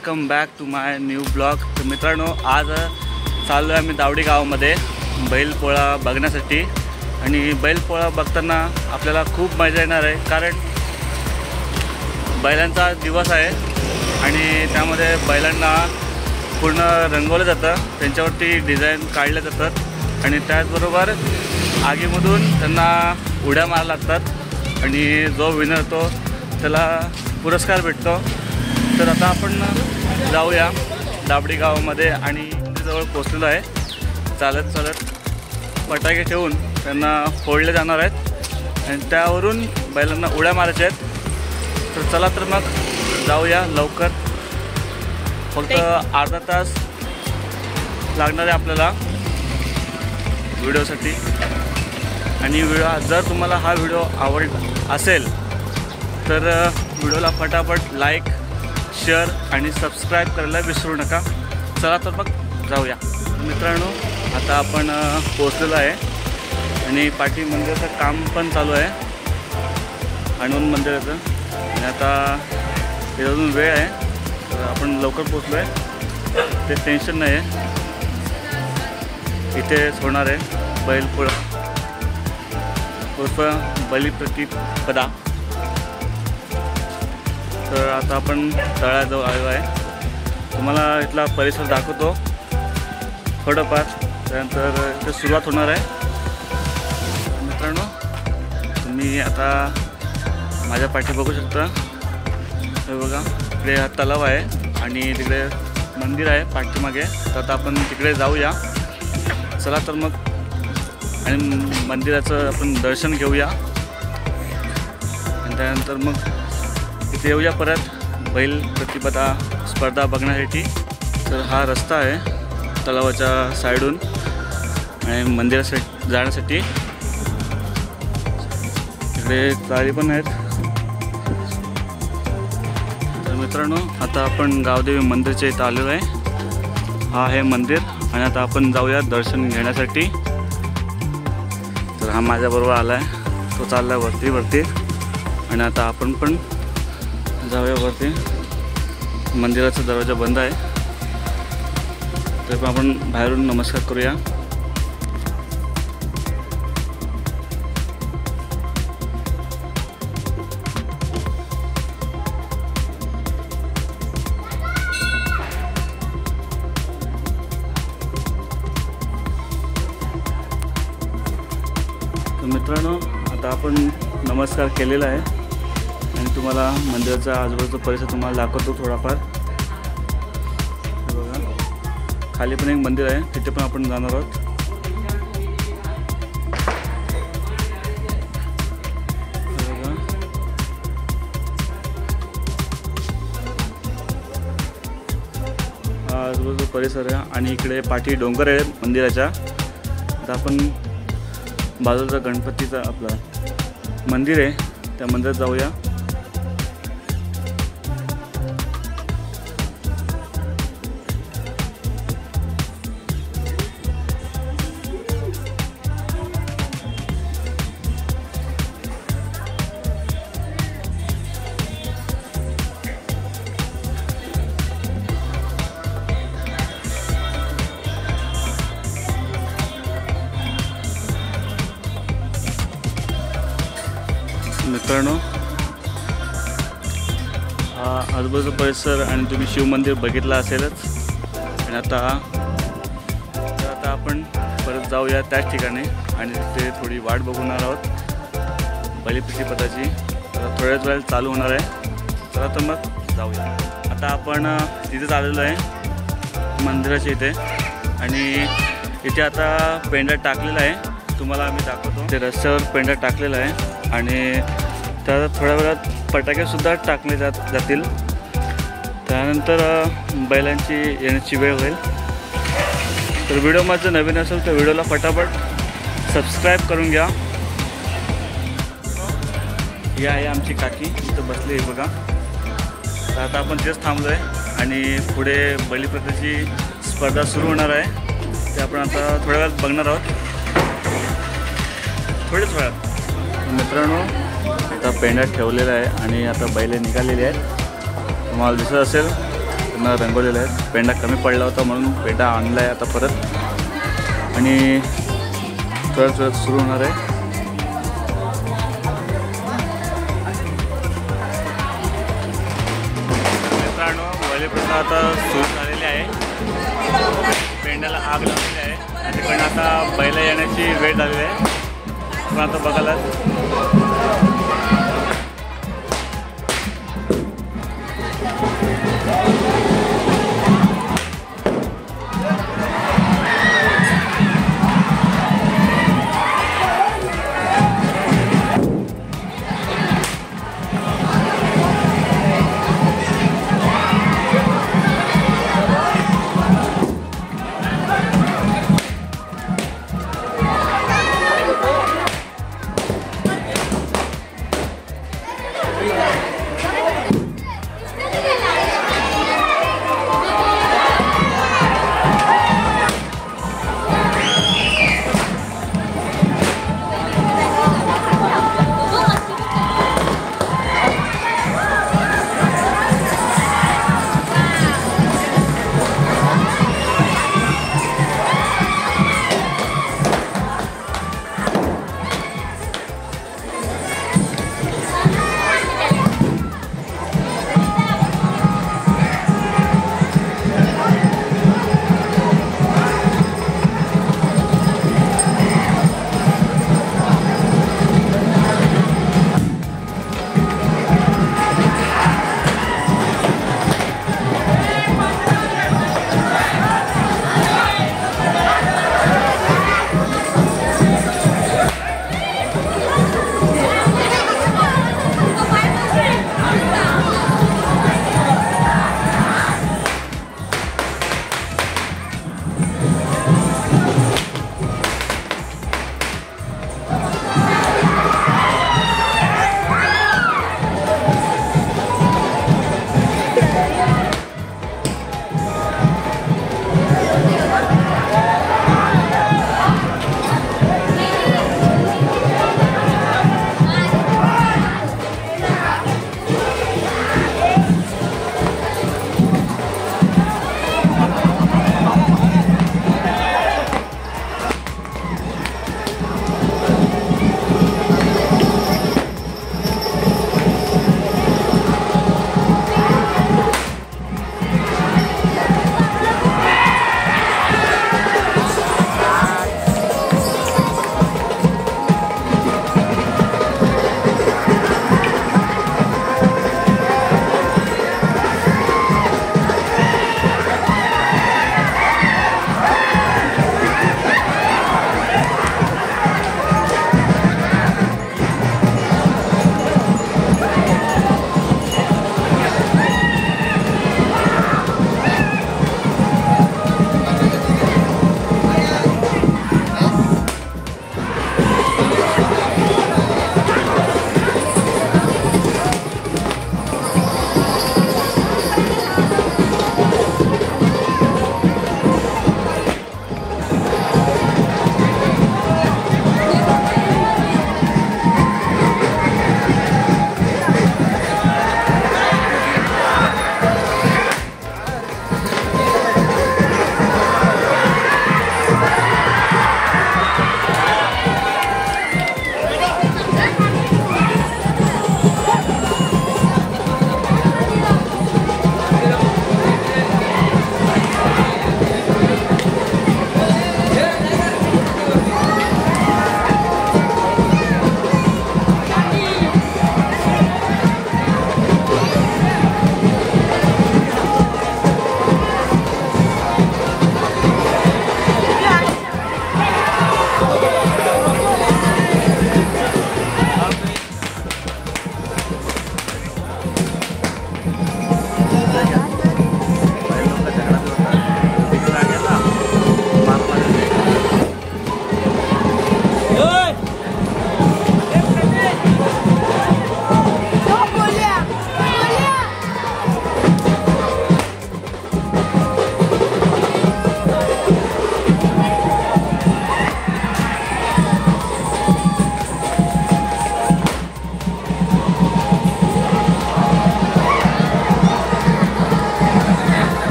Welcome back to my new blog. तर मित्रांनो, आज चाललो आहे आम्ही दावडी गावामध्ये बैलपोळा बघण्यासाठी। आणि बैलपोळा बघताना आपल्याला खूप मजा येणार आहे, कारण बैलांचा दिवस आहे आणि त्यामध्ये बैलांना पूर्ण रंगवलं जातं, त्यांच्यावरती डिझाईन काढल्या जातात आणि त्याचबरोबर आगीमधून त्यांना उड्या मारायला लागतात आणि जो विनर होतो त्याला पुरस्कार भेटतो। तर आता आपण जाऊया दावडी गावामध्ये आणि जवळ पोचलेलो आहे। चालत चालत फटाके ठेवून त्यांना फोडले जाणार आहेत आणि त्यावरून बैलांना उड्या मारायच्या आहेत। तर चला तर मग जाऊया लवकर। फक्त अर्धा तास लागणार आहे आपल्याला व्हिडिओसाठी। आणि जर तुम्हाला हा व्हिडिओ आवडला असेल तर व्हिडिओला फटाफट लाईक, शेअर आणि सबस्क्राईब करायला विसरू नका। चला तर मग जाऊया। मित्रांनो, आता आपण पोचलेलो आहे आणि पाठी मंदिराचं काम पण चालू आहे, हनुमान मंदिराचं। आणि आता अजून वेळ आहे, तर आपण लवकर पोचलो आहे, ते टेन्शन नाही आहे। इथेच होणार आहे बैलपोळा उर्फ बलिप्रतिपदा। तर आता आपण तळ्याजवळ आलो आहे, तुम्हाला इथला परिसर दाखवतो थोडंफार, त्यानंतर इथे सुरुवात होणार आहे। मित्रांनो, तुम्ही आता माझ्या पाठी बघू शकता, हे बघा इकडे हा तलाव आहे आणि तिकडे मंदिर आहे पाठीमागे। तर आता आपण तिकडे जाऊया, चला तर मग, आणि मंदिराचं आपण दर्शन घेऊया आणि त्यानंतर मग इथे येऊया परत बैल प्रतिपदा स्पर्धा बघण्यासाठी। तर हा रस्ता आहे तलावाच्या साईडून आणि मंदिरासाठी जाण्यासाठी। इकडे गाडी पण आहेत। तर मित्रांनो, आता आपण गावदेवी मंदिरच्या इथं आलेलो आहे। हा आहे मंदिर आणि आता आपण जाऊया दर्शन घेण्यासाठी। तर हा माझ्याबरोबर आला आहे, तो चालला आहे वरती आणि आता आपण पण जाऊया वरती। मंदिराचा दरवाजा बंद आहे, तर आपण बाहेरून नमस्कार करूया। तर मित्रांनो, आता आपण नमस्कार केलेला आहे आणि तुम्हाला मंदिराचा आजूबाजूचा परिसर तुम्हाला दाखवतो थोडाफार। बघा खाली पण एक मंदिर आहे, तिथे पण आपण जाणार आहोत। हा आजूबाजूचा परिसर आहे आणि इकडे पाठी डोंगर आहे मंदिराच्या। आता आपण बाजूचा गणपतीचा आपला मंदिर आहे, त्या मंदिरात जाऊया। मित्रांनो, हा आजूबाजूचा परिसर आणि तुम्ही शिव मंदिर बघितलं असेलच। आणि आता आपण परत जाऊया त्याच ठिकाणी आणि तिथे थोडी वाट बघणार आहोत बलिप्रतिपदाची। तर थोड्याच वेळेला चालू होणार आहे, चला तर मग जाऊया। आता आपण तिथेच आलेलो आहे मंदिराच्या इथे आणि इथे आता पेंडा टाकलेला आहे, तुम्हाला आम्ही दाखवतो। ते रस्त्यावर पेंडा टाकलेला आहे आणि त्या थोड्या वेळात फटाकेसुद्धा टाकले जातील। त्यानंतर बैलांची येण्याची वेळ होईल। तर व्हिडिओ माझं नवीन असेल तर व्हिडिओला फटाफट सबस्क्राईब करून घ्या। ही आहे आमची काकी, इथं बसली आहे बघा। तर आता आपण तेच थांबलो आहे आणि पुढे बलिप्रतिपदाची स्पर्धा सुरू होणार आहे, ते आपण आता थोड्या वेळात बघणार आहोत, थोड्याच वेळात। मित्रांनो, आता पेंडा ठेवलेला आहे आणि आता बैले निघालेली आहेत, तुम्हाला दिसत असेल। पूर्ण रंगवलेले आहेत. पेंडा कमी पडला होता म्हणून पेंडा आणला आहे आता परत आणि थोडं सुरू होणार आहे. मित्रांनो बलिप्रथा आता सुरू झालेली आहे. पेंड्याला आग लावलेली आहे आणि तिकडनं आता बैल येण्याची वेळ झालेली आहे. पण आता बघायला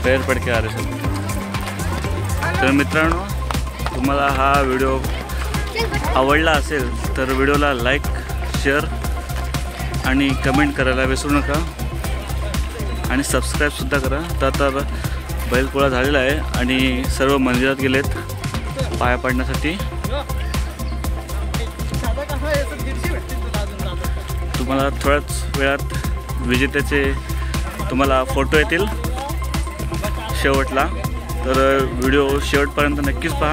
पैर पड के आ रहे सब। तर मित्रांनो, तुम्हाला हा व्हिडिओ आवडला असेल तर व्हिडिओला लाईक, शेअर आणि कमेंट करायला विसरू नका आणि सबस्क्राईबसुद्धा करा. तर बैलपोळा झालेला आहे आणि सर्व मंदिरात गेलेत पाया पडण्यासाठी. तुम्हाला थोड्याच वेळात विजेत्याचे तुम्हाला फोटो येतील शेवटला. तर व्हिडिओ शेवटपर्यंत नक्कीच पहा.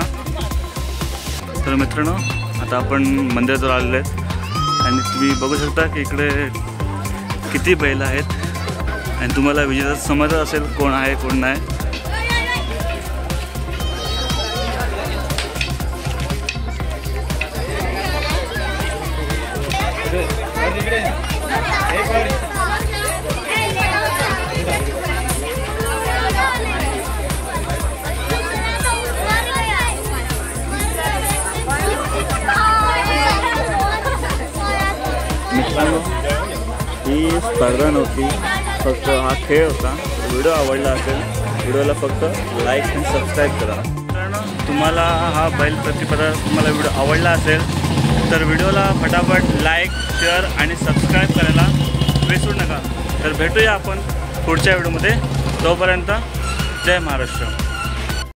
तर मित्रांनो, आता आपण मंदिराजवळ आलेलो आहेत आणि तुम्ही बघू शकता की इकडे किती बैल आहेत आणि तुम्हाला विजेता समजत असेल कोण आहे कोण नाही. मित्रांनो, ही स्पर्धा नव्हती, फक्त हा खेळ होता. व्हिडिओ आवडला असेल व्हिडिओला फक्त लाईक आणि सबस्क्राईब करा. मित्रांनो, तुम्हाला हा बैल प्रतिस्पर्धा तुम्हाला व्हिडिओ आवडला असेल तर व्हिडिओला फटाफट लाईक, शेअर आणि सबस्क्राईब करायला विसरू नका. तर भेटूया आपण पुढच्या व्हिडिओमध्ये. तोपर्यंत जय महाराष्ट्र.